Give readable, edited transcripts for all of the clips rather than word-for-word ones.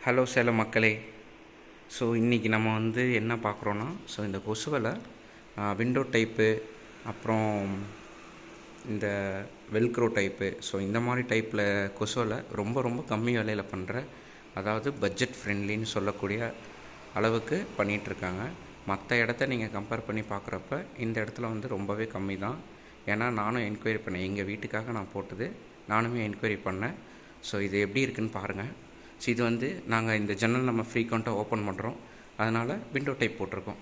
Hello Salem மக்களே. So இன்றைக்கி நம்ம வந்து என்ன பார்க்குறோன்னா, இந்த கொசுவலை விண்டோ டைப்பு, அப்புறம் இந்த வெல்க்ரோ டைப்பு, இந்த மாதிரி டைப்பில் கொசுவலை ரொம்ப ரொம்ப கம்மி விலையில் பண்ணுற, அதாவது பட்ஜெட் ஃப்ரெண்ட்லின்னு சொல்லக்கூடிய அளவுக்கு பண்ணிகிட்ருக்காங்க. மற்ற இடத்த நீங்கள் கம்பேர் பண்ணி பார்க்குறப்ப இந்த இடத்துல வந்து ரொம்பவே கம்மி தான். ஏன்னா நானும் என்கொயரி பண்ணேன், எங்கள் வீட்டுக்காக நான் போட்டது, நானுமே என்கொயரி பண்ணேன். இது எப்படி இருக்குதுன்னு பாருங்கள். இது வந்து நாங்கள் இந்த ஜன்னல் நம்ம ஃப்ரீக்வெண்ட்டாக ஓப்பன் பண்ணுறோம், அதனால் விண்டோ டைப் போட்டிருக்கோம்.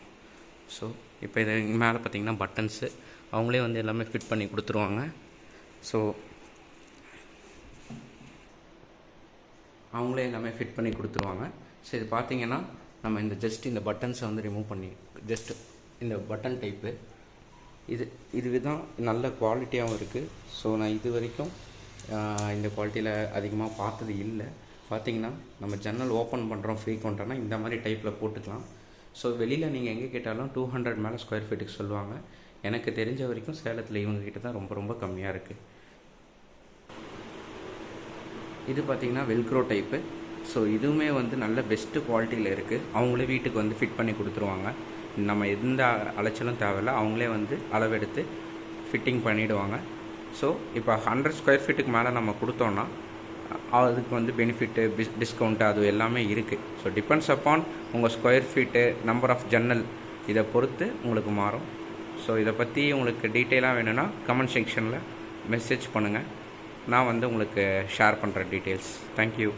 இப்போ இது மேலே பார்த்திங்கன்னா பட்டன்ஸு அவங்களே வந்து எல்லாமே ஃபிட் பண்ணி கொடுத்துருவாங்க. அவங்களே எல்லாமே ஃபிட் பண்ணி கொடுத்துருவாங்க. இது பார்த்திங்கன்னா நம்ம இந்த இந்த பட்டன்ஸை வந்து ரிமூவ் பண்ணி இந்த பட்டன் டைப்பு இதுதான் நல்ல குவாலிட்டியாகவும் இருக்குது. நான் இது வரைக்கும் இந்த குவாலிட்டியில் அதிகமாக பார்த்தது இல்லை. பார்த்திங்கன்னா நம்ம ஜன்னல் ஓப்பன் பண்ணுறோம் ஃப்ரீக்வெண்ட்டானா இந்த மாதிரி டைப்பில் போட்டுக்கலாம். வெளியில் நீங்கள் எங்கே கேட்டாலும் 200 மேலே ஸ்கொயர் ஃபீட்டுக்கு சொல்லுவாங்க. எனக்கு தெரிஞ்ச வரைக்கும் சேலத்தில் இவங்ககிட்ட தான் ரொம்ப ரொம்ப கம்மியாக இருக்குது. இது பார்த்திங்கன்னா வெல்க்ரோ டைப்பு. இதுவுமே வந்து நல்ல பெஸ்ட்டு குவாலிட்டியில் இருக்குது. அவங்களே வீட்டுக்கு வந்து ஃபிட் பண்ணி கொடுத்துருவாங்க. நம்ம எந்த அலைச்சலும் தேவையில்லை, அவங்களே வந்து அளவெடுத்து ஃபிட்டிங் பண்ணிவிடுவாங்க. இப்போ 100 ஸ்கொயர் ஃபீட்டுக்கு மேலே நம்ம கொடுத்தோன்னா அதுக்கு வந்து பெனிஃபிட்டு, டிஸ்கவுண்ட்டு அது எல்லாமே இருக்குது. டிபெண்ட்ஸ் அப்பான் உங்கள் ஸ்கொயர் ஃபீட்டு, நம்பர் ஆஃப் ஜன்னல், இதை பொறுத்து உங்களுக்கு மாறும். இதை பற்றி உங்களுக்கு டீட்டெயிலாக வேணும்னா கமெண்ட் செக்ஷனில் மெசேஜ் பண்ணுங்கள். நான் வந்து உங்களுக்கு ஷேர் பண்ணுறேன் டீட்டெயில்ஸ். தேங்க்யூ.